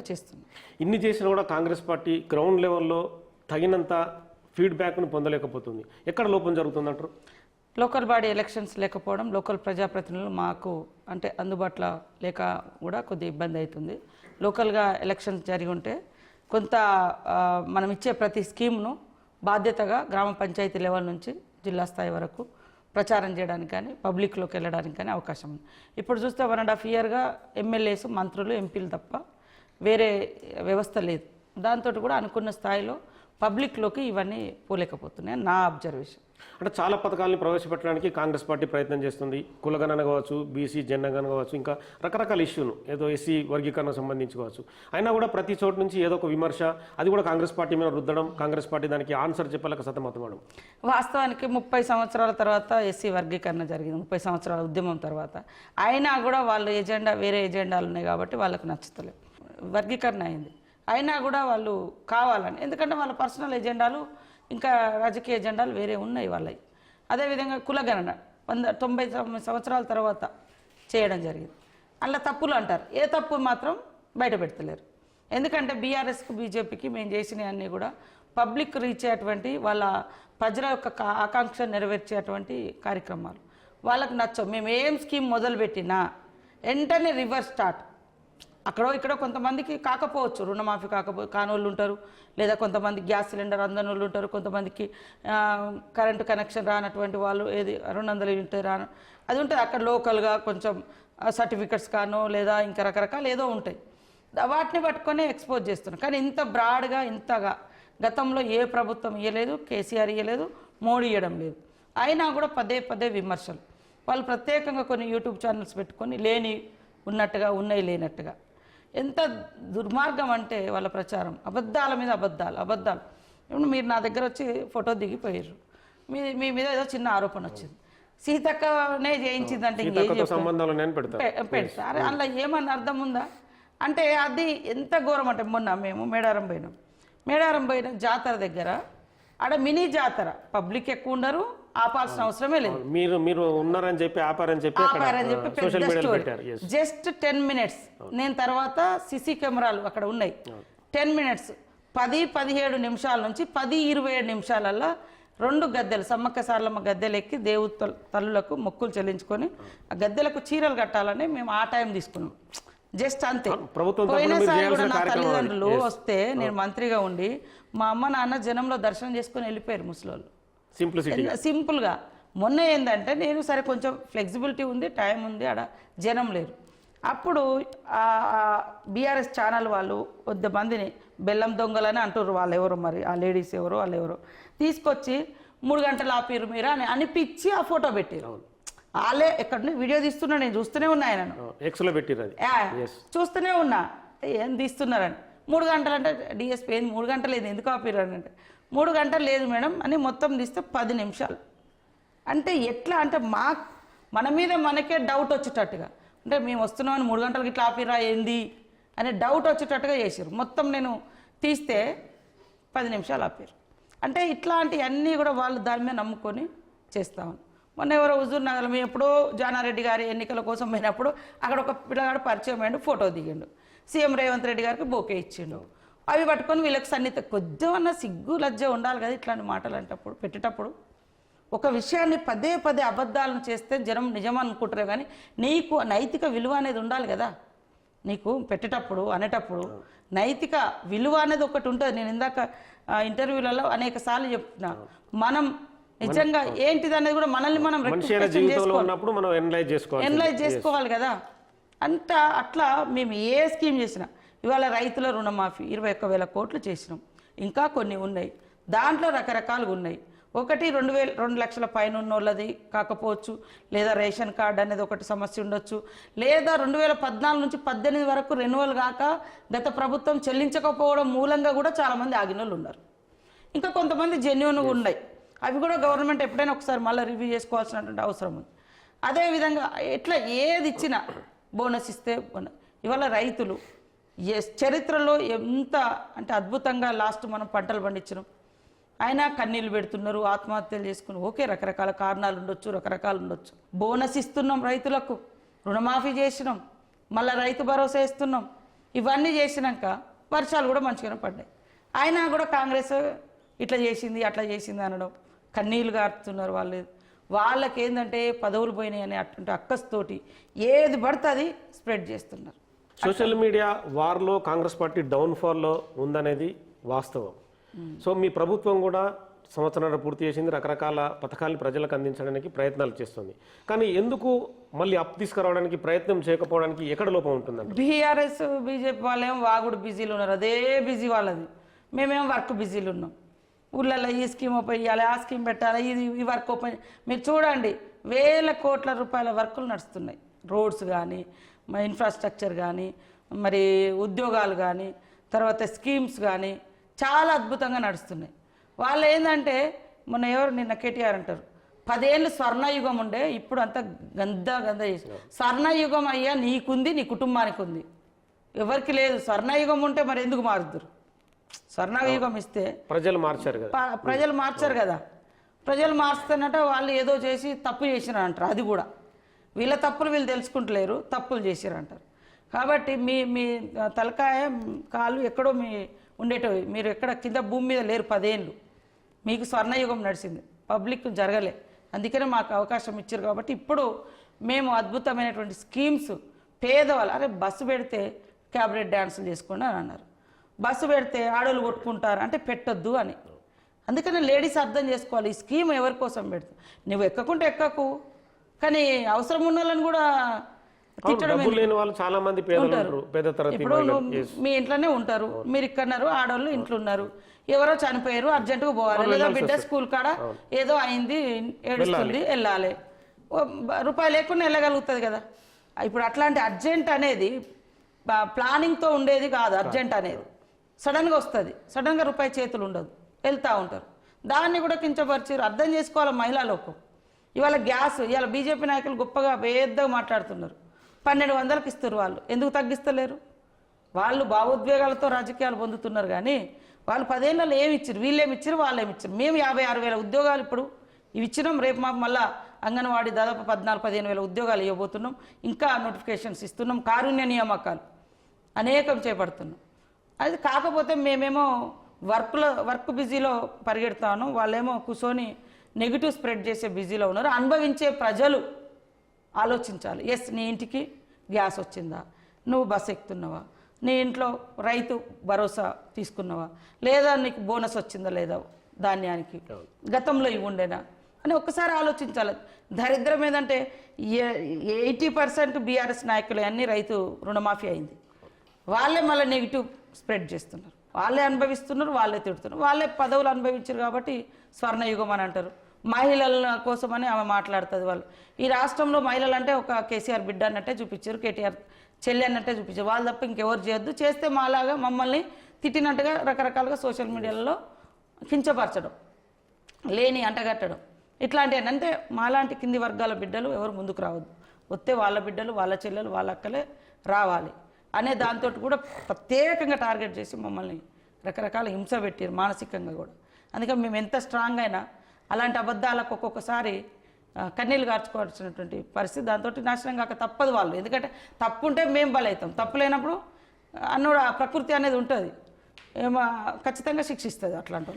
చేస్తున్నాం. ఇన్ని చేసినా కూడా కాంగ్రెస్ పార్టీ గ్రౌండ్ లెవెల్లో తగినంత ఫీడ్బ్యాక్ను పొందలేకపోతుంది. ఎక్కడ లోపం జరుగుతుందంటారు? లోకల్ బాడీ ఎలక్షన్స్ లేకపోవడం, లోకల్ ప్రజాప్రతినిధులు మాకు అంటే అందుబాటులో లేక కూడా కొద్ది ఇబ్బంది అవుతుంది. లోకల్గా ఎలక్షన్స్ జరిగి ఉంటే కొంత మనం ఇచ్చే ప్రతి స్కీమ్ను బాధ్యతగా గ్రామ పంచాయతీ లెవెల్ నుంచి జిల్లా స్థాయి వరకు ప్రచారం చేయడానికి కానీ పబ్లిక్లోకి వెళ్ళడానికి కానీ అవకాశం ఉంది. ఇప్పుడు చూస్తే 1.5 ఇయర్గా ఎమ్మెల్యేస్, మంత్రులు, ఎంపీలు తప్ప వేరే వ్యవస్థ లేదు. దాంతో కూడా అనుకున్న స్థాయిలో పబ్లిక్లోకి ఇవన్నీ పోలేకపోతున్నాయి నా అబ్జర్వేషన్. అంటే చాలా పథకాలను ప్రవేశపెట్టడానికి కాంగ్రెస్ పార్టీ ప్రయత్నం చేస్తుంది. కులగణన కావచ్చు, బీసీ జనగణన కావచ్చు, ఇంకా రకరకాల ఇష్యూను ఏదో ఎస్సీ వర్గీకరణకు సంబంధించి కావచ్చు. అయినా కూడా ప్రతి చోటు నుంచి ఏదో ఒక విమర్శ, అది కూడా కాంగ్రెస్ పార్టీ మీద రుద్దడం, కాంగ్రెస్ పార్టీ దానికి ఆన్సర్ చెప్పలేక సతమతమడం. వాస్తవానికి 30 సంవత్సరాల తర్వాత ఎస్సీ వర్గీకరణ జరిగింది, 30 సంవత్సరాల ఉద్యమం తర్వాత. అయినా కూడా వాళ్ళ ఎజెండా వేరే ఎజెండాలు ఉన్నాయి కాబట్టి వాళ్ళకు నచ్చుతలేదు. వర్గీకరణ అయింది అయినా కూడా వాళ్ళు కావాలని, ఎందుకంటే వాళ్ళ పర్సనల్ ఎజెండాలు ఇంకా రాజకీయ ఎజెండాలు వేరే ఉన్నాయి వాళ్ళవి. అదేవిధంగా కులగణన 90 సంవత్సరాల తర్వాత చేయడం జరిగింది. అలా తప్పులు అంటారు, ఏ తప్పు మాత్రం బయట పెడతలేరు. ఎందుకంటే బీఆర్ఎస్కు బీజేపీకి మేము చేసినవన్నీ కూడా పబ్లిక్ రీచ్ అయ్యేటువంటి, వాళ్ళ ప్రజల యొక్క ఆకాంక్ష నెరవేర్చేటువంటి కార్యక్రమాలు వాళ్ళకు నచ్చవు. మేము ఏం స్కీమ్ మొదలుపెట్టినా వెంటనే రివర్స్ స్టార్ట్. అక్కడో ఇక్కడో కొంతమందికి కాకపోవచ్చు, రుణమాఫీ కానోళ్ళు ఉంటారు, లేదా కొంతమంది గ్యాస్ సిలిండర్ అందని వాళ్ళు ఉంటారు, కొంతమందికి కరెంటు కనెక్షన్ రానటువంటి వాళ్ళు, ఏది 200 యూనిట్ రాను అది ఉంటుంది. అక్కడ లోకల్గా కొంచెం సర్టిఫికెట్స్ కానో లేదా ఇంకా రకరకాలు ఏదో ఉంటాయి, వాటిని పట్టుకొని ఎక్స్పోజ్ చేస్తున్నాం. కానీ ఇంత బ్రాడ్గా ఇంతగా గతంలో ఏ ప్రభుత్వం ఇవ్వలేదు, కేసీఆర్ ఇవ్వలేదు, మోడీ ఇవ్వడం లేదు. అయినా కూడా పదే పదే విమర్శలు. వాళ్ళు ప్రత్యేకంగా కొన్ని యూట్యూబ్ ఛానల్స్ పెట్టుకొని లేని ఉన్నట్టుగా, ఉన్నాయి లేనట్టుగా. ఎంత దుర్మార్గం అంటే వాళ్ళ ప్రచారం, అబద్ధాల మీద అబద్ధాలు. ఇప్పుడు మీరు నా దగ్గర వచ్చి ఫోటో దిగిపోయారు, మీ మీద ఏదో చిన్న ఆరోపణ వచ్చింది, సీతక్కనే చేయించిందంటే పెడతారు. అందులో ఏమన్నా అర్థం ఉందా? అంటే అది ఎంత ఘోరం అంటే, మొన్న మేము మేడారం పోయినాం జాతర దగ్గర. ఆడ మినీ జాతర, పబ్లిక్ ఎక్కువ ఉండరు, ఆపాల్సిన అవసరమే లేదు. మీరు ఉన్నారని చెప్పి ఆపారని చెప్పి జస్ట్ 10 మినిట్స్. నేను తర్వాత సిసి కెమెరాలు అక్కడ ఉన్నాయి, 10 మినిట్స్ 10-17 నిమిషాల నుంచి 10-27 నిమిషాలల్లో 2 గద్దెలు, సమ్మక్క సారలమ్మ గద్దెలు ఎక్కి దేవు తల్లులకు మొక్కులు చెల్లించుకొని ఆ గద్దెలకు చీరలు కట్టాలని మేము ఆ టైం తీసుకున్నాం. జస్ట్ అంతే. పోయినసారి కూడా నా తల్లిదండ్రులు వస్తే నేను మంత్రిగా ఉండి మా అమ్మ నాన్న జనంలో దర్శనం చేసుకొని వెళ్ళిపోయారు ముసలోళ్ళు, సింపుల్గా. మొన్న ఏంటంటే నేను సరే కొంచెం ఫ్లెక్సిబిలిటీ ఉంది, టైం ఉంది, ఆడ జనం లేరు. అప్పుడు బీఆర్ఎస్ ఛానల్ వాళ్ళు కొద్దిమందిని బెల్లం దొంగలని అంటారు, వాళ్ళు ఎవరో మరి ఆ లేడీస్ ఎవరో వాళ్ళు ఎవరో తీసుకొచ్చి 3 గంటలు ఆపిరు మీరు అని అనిపించి ఆ ఫోటో పెట్టారు. వాళ్ళే ఎక్కడ వీడియో తీస్తున్నా, నేను చూస్తూనే ఉన్నా, ఆయన చూస్తూనే ఉన్నా ఏం తీస్తున్నారని. 3 గంటలు అంటే డిఎస్పీ ఏంది 3 గంటలు లేదు ఎందుకు ఆపిరు అని అంటే, 3 గంటలు లేదు మేడం అని మొత్తం తీస్తే 10 నిమిషాలు. అంటే ఎట్లా అంటే మన మీద మనకే డౌట్ వచ్చేటట్టుగా, అంటే మేము వస్తున్నామని 3 గంటలకి ఇట్లా ఆపిరా ఏంది అనే డౌట్ వచ్చేటట్టుగా చేసారు. మొత్తం నేను తీస్తే 10 నిమిషాలు ఆపారు. అంటే ఇట్లాంటివన్నీ కూడా వాళ్ళు దాని మీద నమ్ముకొని చేస్తామని. మొన్న ఎవరో హుజూర్ నగర్ మేము ఎప్పుడో జానారెడ్డి గారి ఎన్నికల కోసం పోయినప్పుడు అక్కడ ఒక పిల్లగాడు పరిచయం అయ్యిండు, ఫోటో దిగిండు, సీఎం రేవంత్ రెడ్డి గారికి బోకే ఇచ్చిండు. అవి పట్టుకొని వీళ్ళకి సన్నిహిత కొద్దిమన్నా సిగ్గు లజ్జ ఉండాలి కదా ఇట్లాంటి మాటలు అంటప్పుడు పెట్టేటప్పుడు. ఒక విషయాన్ని పదే పదే అబద్ధాలను చేస్తే జనం నిజం అనుకుంటారు, కానీ నీకు నైతిక విలువ అనేది ఉండాలి కదా. నీకు పెట్టేటప్పుడు అనేటప్పుడు నైతిక విలువ అనేది ఒకటి ఉంటుంది. నేను ఇందాక ఇంటర్వ్యూలలో అనేక సార్లు చెప్తున్నా, మనం నిజంగా ఏంటిది అనేది కూడా మనల్ని మనం ఎనలైజ్ చేసుకోవాలి కదా. అట్లా మేము ఏ స్కీమ్ చేసినా, ఇవాళ రైతుల రుణమాఫీ 21,000 కోట్లు చేసినాం, ఇంకా కొన్ని ఉన్నాయి, దాంట్లో రకరకాలుగా ఉన్నాయి. ఒకటి 2 లక్షల పైన ఉన్న వాళ్ళది కాకపోవచ్చు, లేదా రేషన్ కార్డు అనేది ఒకటి సమస్య ఉండొచ్చు, లేదా 2014 నుంచి 18 వరకు రెన్యువల్ కాక గత ప్రభుత్వం చెల్లించకపోవడం మూలంగా కూడా చాలామంది ఆగిన వాళ్ళు ఉన్నారు. ఇంకా కొంతమంది జెన్యూన్గా ఉన్నాయి, అవి కూడా గవర్నమెంట్ ఎప్పుడైనా ఒకసారి మళ్ళీ రివ్యూ చేసుకోవాల్సినటువంటి అవసరం ఉంది. అదేవిధంగా ఎట్లా ఏది ఇచ్చినా బోనస్ ఇస్తే ఇవాళ రైతులు చరిత్రలో ఎంత అంటే అద్భుతంగా లాస్ట్ మనం పంటలు పండించినాం, అయినా కన్నీళ్ళు పెడుతున్నారు, ఆత్మహత్యలు చేసుకుని. ఓకే, రకరకాల కారణాలు ఉండొచ్చు, రకరకాలు ఉండొచ్చు. బోనస్ ఇస్తున్నాం, రైతులకు రుణమాఫీ చేసినాం, మళ్ళీ రైతు భరోసా ఇస్తున్నాం, ఇవన్నీ చేసినాక వర్షాలు కూడా మంచిగానే పడ్డాయి. అయినా కూడా కాంగ్రెస్ ఇట్లా చేసింది అట్లా చేసింది అనడం, కన్నీళ్ళు గారుతున్నారు వాళ్ళు. వాళ్ళకి ఏంటంటే పదవులు పోయినాయి అని అటువంటి అక్కస్తోటి ఏది పడితే అది స్ప్రెడ్ చేస్తున్నారు. సోషల్ మీడియా వార్లో కాంగ్రెస్ పార్టీ డౌన్ఫాల్లో ఉందనేది వాస్తవం. సో మీ ప్రభుత్వం కూడా సంవత్సరాలు పూర్తి చేసింది, రకరకాల పథకాలను ప్రజలకు అందించడానికి ప్రయత్నాలు చేస్తుంది. కానీ ఎందుకు మళ్ళీ అప్ తీసుకురావడానికి ప్రయత్నం చేయకపోవడానికి ఎక్కడ లోపం ఉంటుందండి? బీఆర్ఎస్ బీజేపీ వాళ్ళేమో వాగుడు బిజీలు ఉన్నారు, అదే బిజీ వాళ్ళది. మేమేమో వర్క్ బిజీలు ఉన్నాం. ఊళ్ళల్లో ఈ స్కీమ్ ఓపెన్ చేయాలి, ఆ స్కీమ్ పెట్టాలి, ఈ వర్క్ ఓపెన్. మీరు చూడండి, వేల కోట్ల రూపాయల వర్కులు నడుస్తున్నాయి. రోడ్స్ కానీ, ఇన్ఫ్రాస్ట్రక్చర్ కానీ, మరి ఉద్యోగాలు కానీ, తర్వాత స్కీమ్స్ కానీ చాలా అద్భుతంగా నడుస్తున్నాయి. వాళ్ళు ఏంటంటే మొన్న ఎవరు నిన్న కేటీఆర్ అంటారు 10 ఏళ్ళు స్వర్ణయుగం ఉండే, ఇప్పుడు అంతా గంద చేసి. స్వర్ణయుగం అయ్యా నీకుంది, నీ కుటుంబానికి ఉంది, ఎవరికి లేదు. స్వర్ణయుగం ఉంటే మరి ఎందుకు మారుద్దురు? స్వర్ణయుగం ఇస్తే ప్రజలు మార్చారు కదా, ప్రజలు మార్చారు కదా. ప్రజలు మార్చుతున్నట్ట వాళ్ళు ఏదో చేసి తప్పు చేసినారంటారు. అది కూడా వీళ్ళ తప్పులు వీళ్ళు తెలుసుకుంటలేరు, తప్పులు చేసిరంటారు. కాబట్టి మీ తలకాయ కాళ్ళు ఎక్కడో ఉండేటవి. మీరు ఎక్కడ కింద భూమి మీద లేరు. 10 ఏళ్ళు మీకు స్వర్ణయుగం నడిచింది, పబ్లిక్ జరగలే. అందుకనే మాకు అవకాశం ఇచ్చారు. కాబట్టి ఇప్పుడు మేము అద్భుతమైనటువంటి స్కీమ్స్ పేదవాళ్ళు, అరే బస్సు పెడితే క్యాబరెట్ డ్యాన్సులు చేసుకోండి అని అన్నారు. బస్సు పెడితే ఆడోళ్ళు కొట్టుకుంటారు అంటే పెట్టొద్దు అని. అందుకని లేడీస్ అర్థం చేసుకోవాలి, ఈ స్కీమ్ ఎవరి కోసం పెడుతుంది. నువ్వు ఎక్కకుంటే ఎక్కకు, కానీ అవసరం ఉన్న వాళ్ళని కూడా తిట్టడం. చాలా మంది ఇప్పుడు మీ ఇంట్లోనే ఉంటారు, మీరు ఇక్కడన్నారు, ఆడవాళ్ళు ఇంట్లో ఉన్నారు, ఎవరో చనిపోయారు, అర్జెంటుగా పోవాలి, లేదా బిడ్డ స్కూల్ కాడ ఏదో అయింది ఏడుస్తుంది, వెళ్ళాలి, రూపాయి లేకుండా వెళ్ళగలుగుతుంది కదా. ఇప్పుడు అట్లాంటి అర్జెంట్ అనేది ప్లానింగ్తో ఉండేది కాదు. అర్జెంట్ అనేది సడన్గా వస్తుంది, సడన్గా రూపాయి చేతులు ఉండదు, వెళ్తూ ఉంటారు. దాన్ని కూడా కించపరిచారు. అర్థం చేసుకోవాలి మహిళా లోకం. ఇవాళ గ్యాస్, ఇవాళ బీజేపీ నాయకులు గొప్పగా పెద్దగా మాట్లాడుతున్నారు. 1200కి ఇస్తారు, వాళ్ళు ఎందుకు తగ్గిస్తలేరు? వాళ్ళు భావోద్వేగాలతో రాజకీయాలు పొందుతున్నారు. కానీ వాళ్ళు 10 ఏళ్ళలో ఏమి ఇచ్చారు? వీళ్ళేమి ఇచ్చారు, వాళ్ళేమి ఇచ్చారు? మేము 56,000 ఉద్యోగాలు ఇప్పుడు ఇవి ఇచ్చినాం. రేపు మాకు మళ్ళీ అంగన్వాడీ దాదాపు 14-15 ఉద్యోగాలు ఇవ్వబోతున్నాం. ఇంకా నోటిఫికేషన్స్ ఇస్తున్నాం. కారుణ్య నియామకాలు అనేకం చేపడుతున్నాం. అది కాకపోతే మేమేమో వర్క్ బిజీలో పరిగెడతాను, వాళ్ళేమో కూర్చొని నెగిటివ్ స్ప్రెడ్ చేసే బిజీలో ఉన్నారు. అనుభవించే ప్రజలు ఆలోచించాలి. ఎస్, నీ ఇంటికి గ్యాస్ వచ్చిందా, నువ్వు బస్సు ఎక్కుతున్నావా, నీ ఇంట్లో రైతు భరోసా తీసుకున్నావా, లేదా నీకు బోనస్ వచ్చిందా లేదా ధాన్యానికి, గతంలో ఇవి ఉండేనా అని ఒక్కసారి ఆలోచించాలి. దరిద్రం ఏదంటే 80% బీఆర్ఎస్ నాయకులు అన్నీ రైతు రుణమాఫీ అయింది. వాళ్ళే మళ్ళీ నెగిటివ్ స్ప్రెడ్ చేస్తున్నారు, వాళ్ళే అనుభవిస్తున్నారు, వాళ్ళే తిడుతున్నారు. వాళ్ళే పదవులు అనుభవించారు కాబట్టి స్వర్ణయుగం అని అంటారు. మహిళల కోసమని ఆమె మాట్లాడుతుంది. వాళ్ళు ఈ రాష్ట్రంలో మహిళలు అంటే ఒక కేసీఆర్ బిడ్డ అన్నట్టే చూపించారు, కేటీఆర్ చెల్లి అన్నట్టే చూపించారు. వాళ్ళు తప్ప ఇంకెవరు చేయొద్దు. చేస్తే మాలాగా మమ్మల్ని తిట్టినట్టుగా రకరకాలుగా సోషల్ మీడియాలో కించపరచడం, లేని అంటగట్టడం, ఇట్లాంటివి. అంటే మాలాంటి కింది వర్గాల బిడ్డలు ఎవరు ముందుకు రావద్దు, వస్తే వాళ్ళ బిడ్డలు, వాళ్ళ చెల్లెలు, వాళ్ళ అక్కలే రావాలి అనే దాంతో కూడా ప్రత్యేకంగా టార్గెట్ చేసి మమ్మల్ని రకరకాల హింస పెట్టారు, మానసికంగా కూడా. అందుకని మేము ఎంత స్ట్రాంగ్ అయినా అలాంటి అబద్ధాలకు ఒక్కొక్కసారి కన్నీళ్ళు కార్చుకోవాల్సినటువంటి పరిస్థితి. దాంతో నాశనం కాక తప్పదు వాళ్ళు. ఎందుకంటే తప్పు ఉంటే మేము బలవుతాం, తప్పు లేనప్పుడు అన్నోడు ప్రకృతి అనేది ఉంటుంది, ఏమో ఖచ్చితంగా శిక్షిస్తుంది అట్లాంటి.